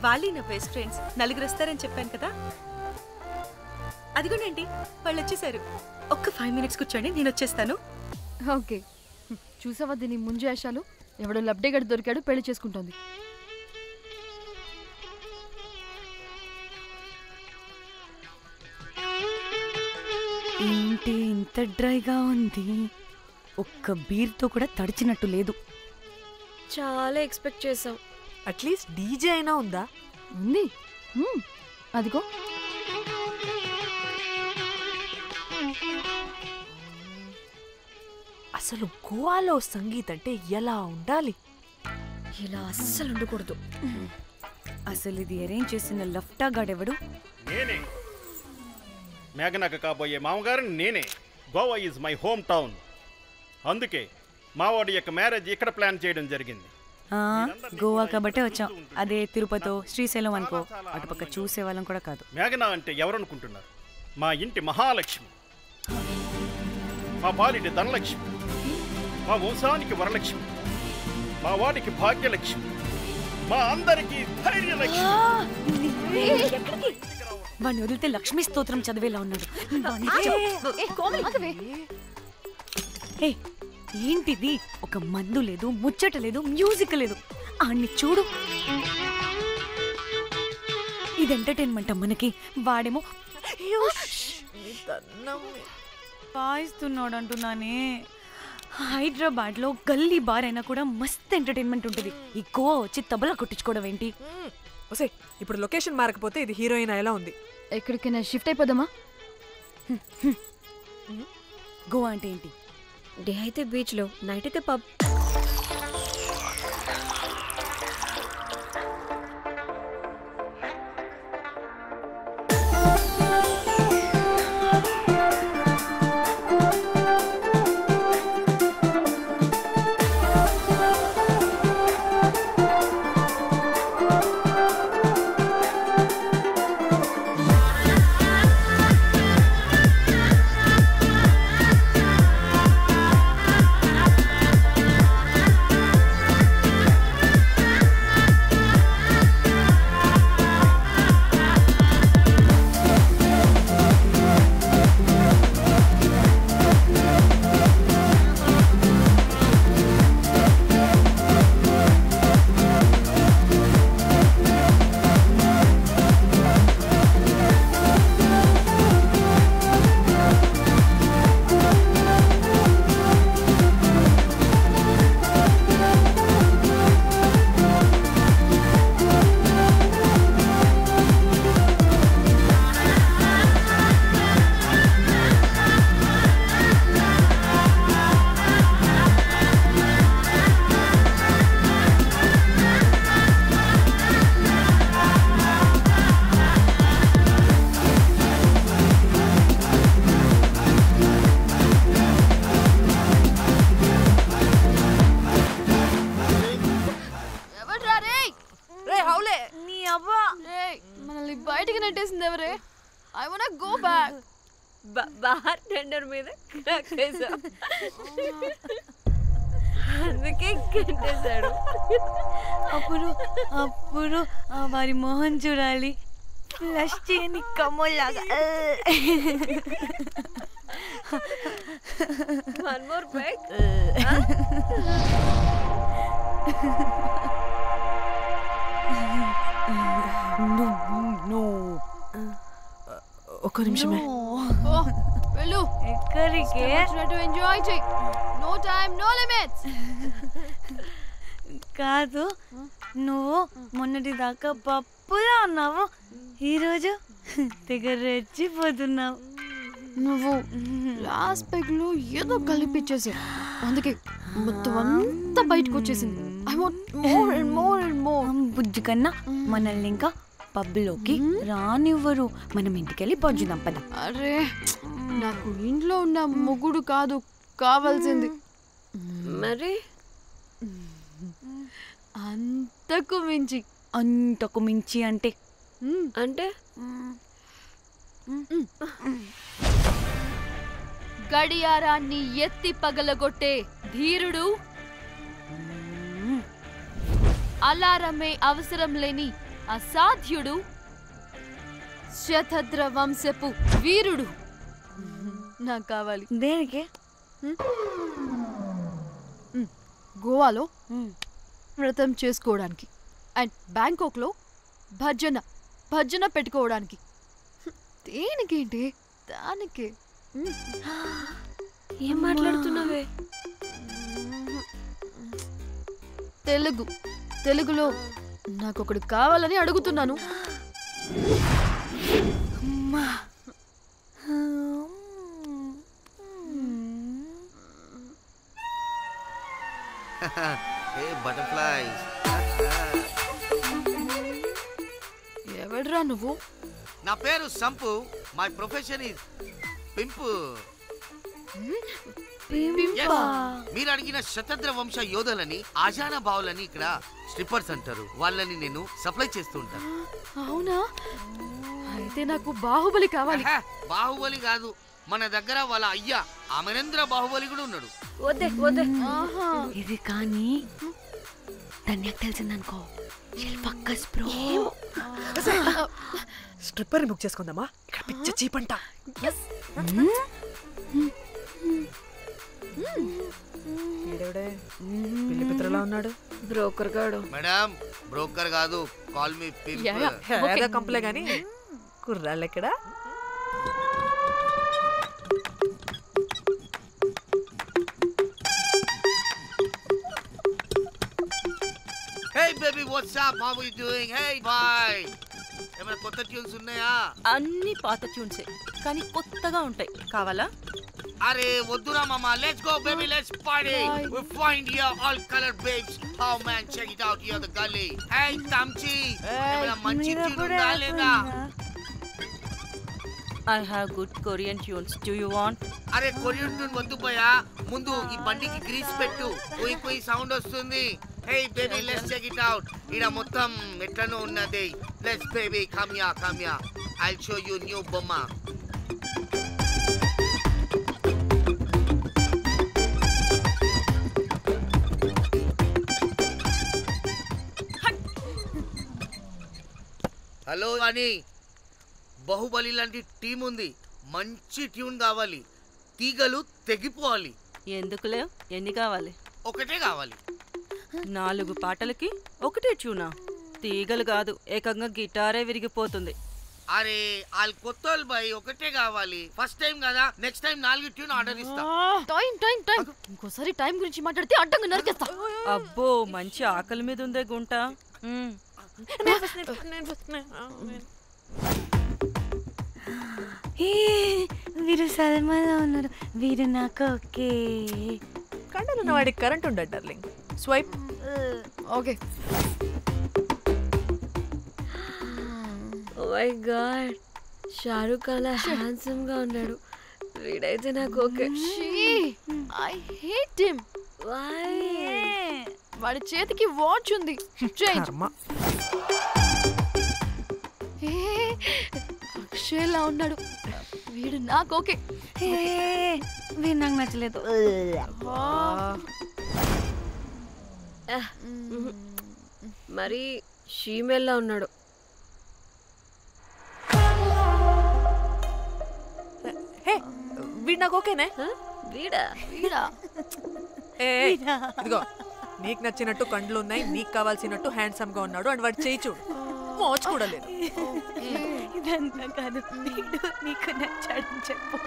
వాళ్ళీ నా best friends. నలుగురు వస్తారని చెప్పాను కదా, అదిగోనండి వాళ్ళు వచ్చేసారు. ఒక్క 5 minutes కూర్చోండి, నేను వచ్చేస్తాను. ఓకే, చూసావా దీని ముంజేషాలు? ఎవడో లబ్డేగడ్ దొరికాడు, పెళ్లి చేసుకుంటోంది. ఏంటి ఇంత డ్రైగా ఉంది? ఒక్క బీర్తో కూడా తడిచినట్టు లేదు. చాలా ఎక్స్పెక్ట్ చేసాం. అట్లీస్ట్ డీజే అయినా ఉందా? ఉంది, అదిగో. అసలు గోవాలో సంగీత్ అంటే ఎలా ఉండాలి? ఇలా అస్సలు ఉండకూడదు. అసలు ఇది అరేంజ్ చేసిన లఫ్టా గాడెవడు? నేనే, మేఘనకు కాబోయే మామగారు నేనే. Goa is my home town. అందుకే మావాడి యొక్క మ్యారేజ్ ఇక్కడ ప్లాన్ చేయడం జరిగింది. గోవా కాబట్టే వచ్చాం. అదే తిరుపతో శ్రీశైలం అనుకో, అటుపక్క చూసేవాళ్ళం కూడా కాదు. మేఘన అంటే ఎవరనుకుంటున్నారు? మా ఇంటి మహాలక్ష్మి, మా పాలిటి ధనలక్ష్మి, మా వంశానికి వరలక్ష్మి, మా వాడికి భాగ్యలక్ష్మి, మా అందరికీ ధైర్యలక్ష్మి. వాడిని వదిలితే లక్ష్మీ స్తోత్రం చదివేలా ఉన్నాడు. ఏంటిది? ఒక మందు లేదు, ముచ్చట లేదు, మ్యూజిక్ లేదు. ఆన్ని చూడు, ఇది ఎంటర్టైన్మెంట్ మనకి. వాడేమో వాయిస్తున్నాడు అంటున్నానే. హైదరాబాద్ లో గల్లీ బార్ అయినా కూడా మస్త్ ఎంటర్టైన్మెంట్ ఉంటుంది. ఈ గోవా వచ్చి తబలా కొట్టించుకోవడం ఏంటి? ఒసే, ఇప్పుడు లొకేషన్ మారకపోతే ఇది హీరోయిన్ ఎలా ఉంది? ఎక్కడికైనా షిఫ్ట్ అయిపోదామా? గోవా అంటే ఏంటి? డే అయితే బీచ్ లో, నైట్ అయితే పబ్. మనల్ని బయటికి నెట్టేసింది ఎవరే? I want go back. Bar tender మీద అందుకే కట్టేశాడు. అప్పుడు అప్పుడు వారి మొహం చూడాలి, ఫ్లష్ చేయని కమ్మోలాగా. One more peck. ఒక్క నిమిషమే. వెళ్ళు. ఎక్కడికి? ఎంజాయ్ చెయ్. No time, no limits. కాదు, నువ్వు మొన్నటి దాకా పప్పులా ఉన్నావు, ఈరోజు తెగ రెచ్చిపోతున్నావు. నువ్వు లాస్ట్ పెగ్ లో ఏదో కలిపిచ్చేసావు, అందుకే మొత్తం అంతా బయటకు వచ్చేసింది. I want more and more and more. బుజ్జి కన్నా మనల్ని ఇంకా పబ్లోకి రానివ్వరు. మనం ఇంటికెళ్ళి పజ్జుదాం పద. అరే, నాకు ఇంట్లో ఉన్న మొగుడు కాదు కావాల్సింది. మరి అంతకు మించి. అంతకు మించి అంటే అంటే గడియారాన్ని ఎత్తి పగలగొట్టే ధీరుడు, అలారమే అవసరం లేని అసాధ్యుడు, శతద్ర వంశపు వీరుడు నాకు కావాలి. దేనికి? గోవాలో వ్రతం చేసుకోవడానికి అండ్ బ్యాంకాక్లో భజన పెట్టుకోవడానికి. దేనికేంటి? దానికి. ఏం మాట్లాడుతున్నావే? తెలుగులో నాకొకడు కావాలని అడుగుతున్నాను. బటర్ఫ్లైస్. ఎవడ్రా నువ్వు? నా పేరు Sampu. My profession is pimp. మీరు అడిగిన శతద్ర వంశ యోధులని, ఆజానా బావులని ఇక్కడ స్ట్రిప్పర్స్ అంటారు. వాళ్ళని నేను సప్లై చేస్తూ ఉంటాను. అవునా? అయితే నాకు బాహుబలి కావాలి. బాహుబలి కాదు, మన దగ్గర వాళ్ళ అయ్యా అమరేంద్ర బాహుబలి కూడా ఉన్నాడు. వద్దే వద్దే. ఇది కానీ ధన్యకు తెలిసిందనుకో, స్ట్రిప్పర్ బుక్ చేసుకుందామా? ఇక్కడ పిచ్చ చీపంట. పిల్లి పిత్రలా ఉన్నాడు. బ్రోకర్ గాడు. మేడం బ్రోకర్ కాదు, కాల్ మీ ఏదో కంపలే గాని కుర్రాళ్ళు ఎక్కడ? Hey baby, what's up? How are you doing? Hey bye. ఏమైనా కొత్త ట్యూన్స్ ఉన్నాయా? అన్ని పాత ట్యూన్సే కానీ కొత్తగా ఉంటాయి. కావాలా? అరే వద్దురా మామా. Let's go baby, let's party. We find here all color babes. Oh man, check it out here the gully. Hey Tamchi, ఏమైనా మంచి ట్యూన్ ఉందా లేదా? I have good Korean tunes. Do you want? అరే కొరియన్ ట్యూన్ వద్దు పోయా. ముందు ఈ బండికి గ్రీస్ పెట్టు. కుయ్ కుయ్ సౌండ్ వస్తుంది. Hey baby, let's check it out. ఇడ మొత్తం ఎట్లనో ఉన్నది. Let's baby, come here. I'll show you new బొమ్మ. హలో అని బాహుబలి లాంటి టీం ఉంది. మంచి ట్యూన్ కావాలి. తీగలు తెగిపోవాలి. ఎందుకులే? ఎన్ని కావాలి? ఒకటే కావాలి. 4 పాటలకి ఒకటే ట్యూనా? తీగలు కాదు, ఏకంగా గిటారే విరిగిపోతుంది. అరే వాళ్ళు కొత్త బాయ్, ఒకటే కావాలి. ఫస్ట్ టైం కదా, నెక్స్ట్ టైం 4 ట్యూన్ ఆర్డర్ ఇస్తా. టైం ఇంకోసారి టైం గురించి మాట్లాడితే అడ్డంగా నరికేస్తా. అబ్బో, మంచి ఆకలి మీద ఉందే గుంట. వీరు సల్మాలో ఉన్నారు. వీరు నాకు ఓకే. కండలున్న వాడికి కరెంట్ ఉండదు darling. Swipe. Okay. Oh my god, Shahrukh అలా హ్యాండ్సమ్ గా ఉన్నాడు. వీడైతే నాకు okay. I hate him. Why? వాడి చేతికి వాచ్ ఉంది. చేంజ్. అక్షయ్లా ఉన్నాడు. వీడు నాకు ఓకే. వీరు నాకు నచ్చలేదు. మరి షీమెల్లా ఉన్నాడు. వీడు నాకు ఓకేనే. వీడా? ఇదిగో, నీకు నచ్చినట్టు కండ్లు ఉన్నాయి, నీకు కావాల్సినట్టు హ్యాండ్సమ్ గా ఉన్నాడు అండ్ వాడు చేయి చూడు, మోచ్ కూడా లేదు. ఇదంతా కాదు, వీడు నీకు నచ్చాడని చెప్పు.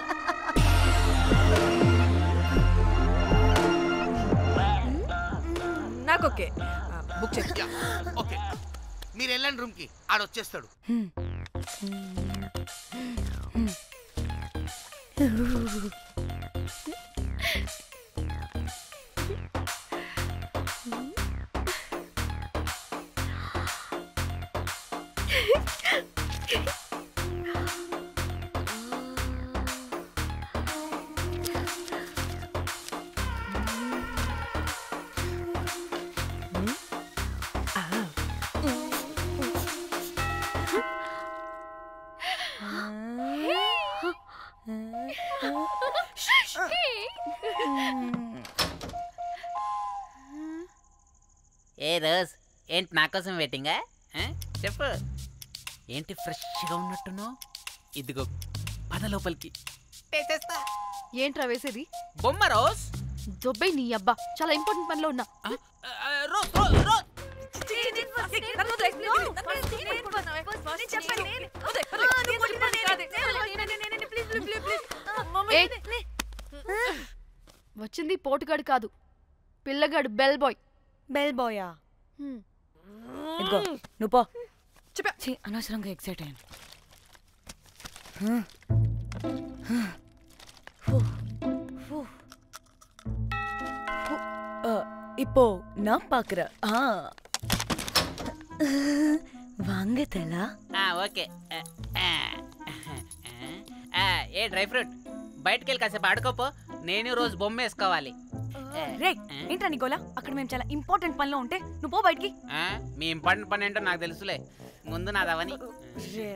నాకు ఓకే. బుక్ చేసి. ఓకే, మీరు వెళ్ళండి రూమ్ కి, ఆడొచ్చేస్తాడు. ఏ రోజ్, ఏంటి నా కోసం వెయిటింగా? చెప్పు ఏంటి ఫ్రెష్గా ఉన్నట్టున్నావు? ఇదిగో పద లోపలికి వేసేస్తా. ఏంట్రా వేసేది? బొమ్మ రోజ్. దొబ్బై నీ అబ్బా, చాలా ఇంపార్టెంట్ పనిలో ఉన్నా. Rose rose rose. వచ్చింది పోటుగాడు కాదు, పిల్లగాడు బెల్ బాయ్. బెల్ బాయా? ఇదిగో నువ్వు పో. ఛీ, అనవసరంగా ఎక్సైట్ అయ్యాను. இப்போ நான் பாக்குறேன். வாங்க தலா. ఓకే. ఏ డ్రై ఫ్రూట్ బయటకు వెళ్ళి కాసేపు ఆడుకోపో. నేను రోజు బొమ్మ వేసుకోవాలి. రే ఏంట్రా నీ గోలా? అక్కడ మేము చాలా ఇంపార్టెంట్ పనిలో ఉంటే నువ్వు పో బయటికి. మీ ఇంపార్టెంట్ పని ఏంటో నాకు తెలుసులే, ముందు నాదవని. రే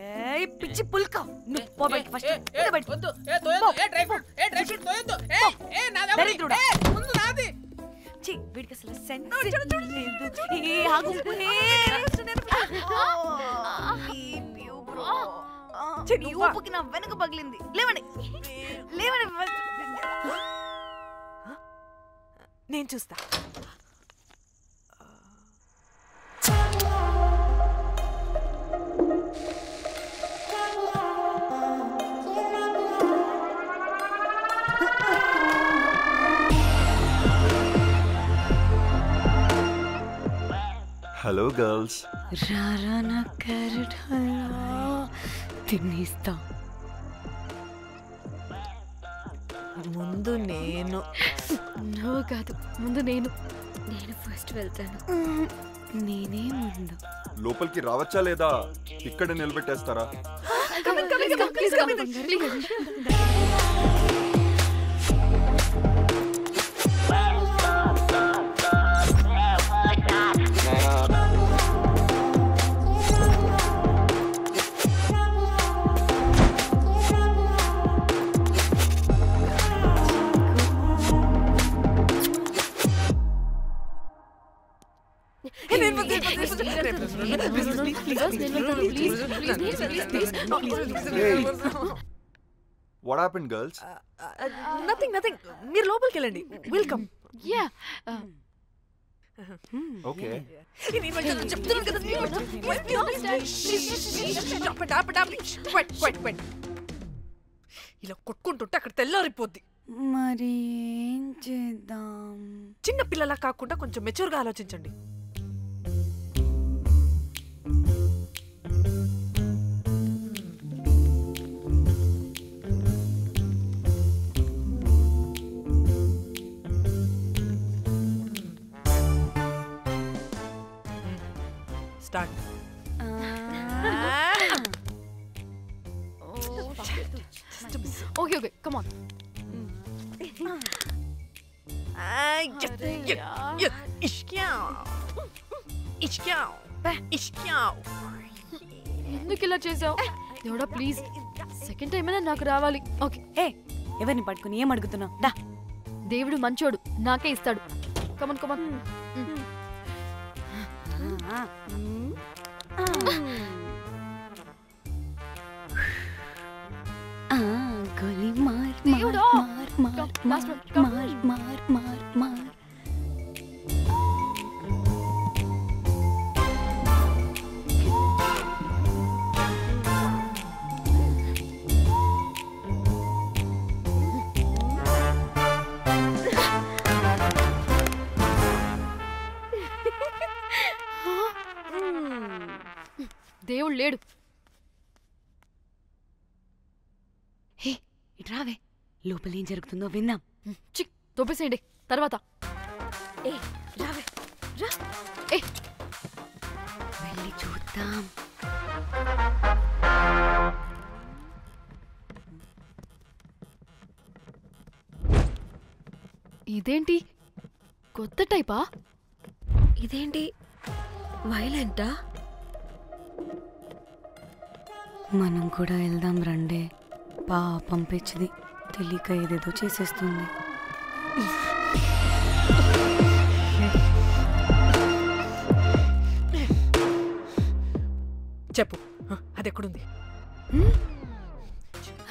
పిచ్చి పుల్క, నువ్వు పో బయటికి ఫస్ట్. వీడికి అసలు సెన్స్ లేదు. ఏ ఆగు. నీ ఊపుకి నా వెనక పగిలింది. లేవండి లేవండి. నేను చూస్తా. Hello girls. రారా నా క్యారెట్ హల్వా తినేస్తా. ముందు నేను. నువ్వు కాదు, ముందు నేను. నేను ఫస్ట్ వెళ్తాను. నేనే ముందు. లోపలికి రావచ్చా లేదా ఇక్కడ నిలబెట్టేస్తారా? What happened, girls? Nothing. మీరు లోపలికి వెళ్ళండి. వెల్కమ్. Yeah. Okay. చెప్తున్నాను కదా. ఇలా కొట్టుకుంటుంటే అక్కడ తెల్లారిపోద్ది. మరి ఏం చేద్దాం? చిన్న పిల్లలా కాకుండా కొంచెం మెచ్యూర్గా ఆలోచించండి. స్టార్ట్. Okay, come on. ఎందుకు ఇలా చేసావు? దేవుడా ప్లీజ్, సెకండ్ టైం అయినా నాకు రావాలి. ఓకే. ఏ ఎవరిని పట్టుకుని ఏం అడుగుతున్నావు? దా. దేవుడు మంచోడు, నాకే ఇస్తాడు. Come on come on. గోలీ మార్ దేవుడా. మార్ Last one. మార్ మార్ మార్ మార్. దేవుడు లేడు. హే ఇట్రావే, లోపల ఏం జరుగుతుందో విందాం. చిక్ తోపేసేయండి తర్వాత. వెళ్ళి చూద్దాం. ఇదేంటి కొత్త టైపా? ఇదేంటి వైలెంటా? మనం కూడా వెళ్దాం రండే. పాపం పిచ్చిది, తెలియక ఏదేదో చేసేస్తుంది. చెప్పు, అది ఎక్కడుంది?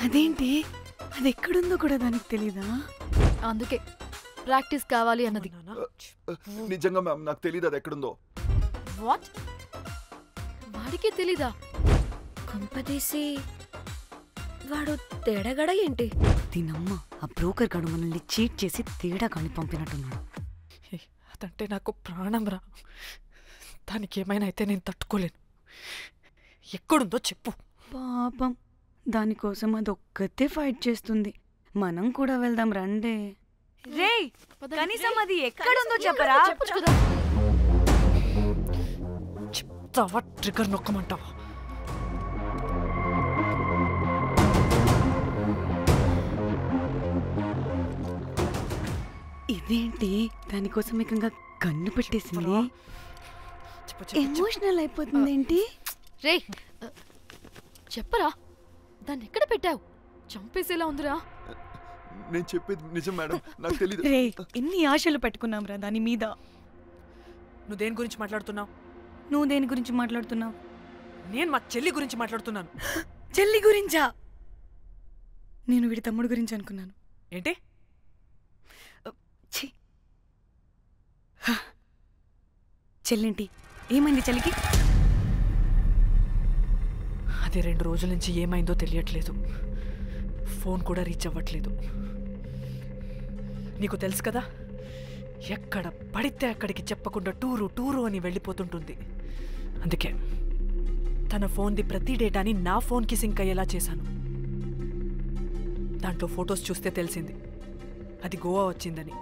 అదేంటి, అది ఎక్కడుందో కూడా దానికి తెలీదా? అందుకే ప్రాక్టీస్ కావాలి అన్నది. నిజంగా మ్యామ్ నాకు తెలియదు అది ఎక్కడుందో. వాట్? వాడికే తెలీదా? కొంపదీసి వాడు తేడాగడ ఏంటి? దీనమ్మ, ఆ బ్రోకర్ గాడు మనల్ని చీట్ చేసి తేడా కాని పంపినట్టున్నాడు. అదంటే నాకు ప్రాణం రా. దానికి ఏమైనా అయితే నేను తట్టుకోలేను. ఎక్కడుందో చెప్పు. పాపం, దానికోసం అదొక్కతే ఫైట్ చేస్తుంది. మనం కూడా వెళ్దాం రండే. రేయ్, కనీసం అది ఎక్కడుందో చెప్పరా? చెప్పొచ్చు కదా. చెప్తావా? ట్రిగర్ నొక్కమంటావా? ఇదేంటి, దానికోసం ఏకంగా కన్ను పెట్టేసింది. ఎమోషనల్ అయిపోతుంది ఏంటి? రే చెప్పరా, దాన్ని ఎక్కడ పెట్టావు? చంపేసేలా ఉందిరా. నేను చెప్పేది నిజం మేడం, నాకు తెలీదు. రే, ఎన్ని ఆశలు పెట్టుకున్నాం రా దాని మీద. నువ్వు దేని గురించి మాట్లాడుతున్నావు? నువ్వు దేని గురించి మాట్లాడుతున్నావు? నేను మా చెల్లి గురించి మాట్లాడుతున్నాను. చెల్లి గురించా? నేను వీడి తమ్ముడు గురించి అనుకున్నాను. ఏంటి? చెల్లింటి ఏమైంది చెల్లికి? అది 2 రోజుల నుంచి ఏమైందో తెలియట్లేదు. ఫోన్ కూడా రీచ్ అవ్వట్లేదు. నీకు తెలుసు కదా, ఎక్కడ పడితే అక్కడికి చెప్పకుండా టూరు అని వెళ్ళిపోతుంటుంది. అందుకే తన ఫోన్ది ప్రతి డేటాని నా ఫోన్కి సింక్ అయ్యేలా చేశాను. దాంట్లో ఫొటోస్ చూస్తే తెలిసింది అది గోవా వచ్చిందని.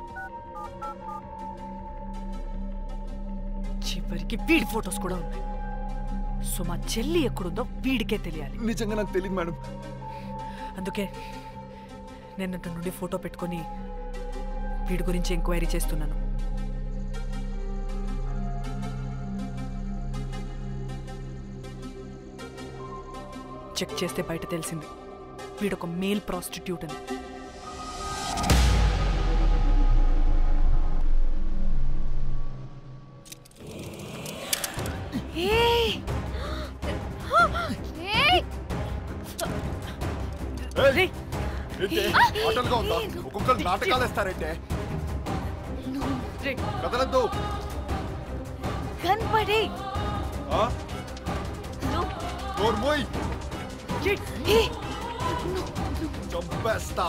చివరికి వీడి ఫొటోస్ కూడా ఉన్నాయి. సో మా చెల్లి ఎక్కడుందో వీడికే తెలియాలి. నిజంగా నాకు తెలియదు మేడం. అందుకే నేను అటు నుండి ఫోటో పెట్టుకొని వీడి గురించి ఎంక్వైరీ చేస్తున్నాను. చెక్ చేస్తే బయట తెలిసింది వీడొక మేల్ ప్రాస్టిట్యూట్ అని. ఆటలుగా ఉందా? ఒక్కొక్కరు నాటకాలు వేస్తారంటే కదలద్దు. కనపడే చంపేస్తా.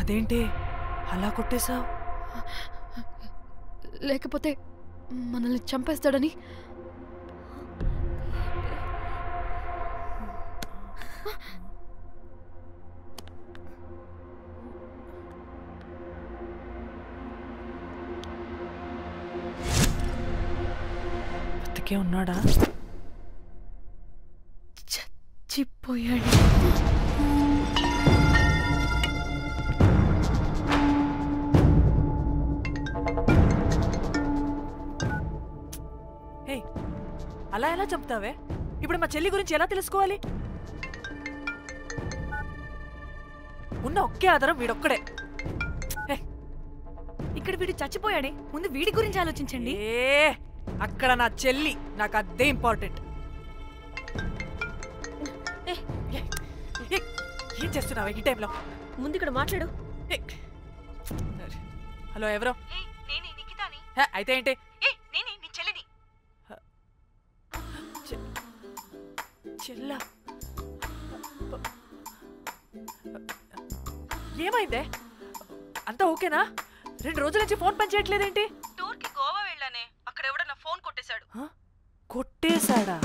అదేంటి అలా కొట్టేశావు? లేకపోతే మనల్ని చంపేస్తాడని. బతికే ఉన్నాడా? చచ్చిపోయాడు. అలా ఎలా చంపుతావే? ఇప్పుడు మా చెల్లి గురించి ఎలా తెలుసుకోవాలి? ఉన్న ఒకే ఆధారం వీడొక్కడే. ఇక్కడ వీడు చచ్చిపోయాడే, ముందు వీడి గురించి ఆలోచించండి. అక్కడ నా చెల్లి, నాకు అదే ఇంపార్టెంట్. ఏం చేస్తున్నావే ఈ టైంలో? ముందు ఇక్కడ మాట్లాడు. హలో, ఎవరో? అయితే ఏంటి? చెల్లా, ఏమైందే? అంతా ఓకేనా? 2 రోజుల నుంచి ఫోన్ పని చేయట్లేదేంటి? టూర్కి గోవా వెళ్ళానే, అక్కడ ఎవడన్నా ఫోన్ కొట్టేశాడు. కొట్టేశాడా?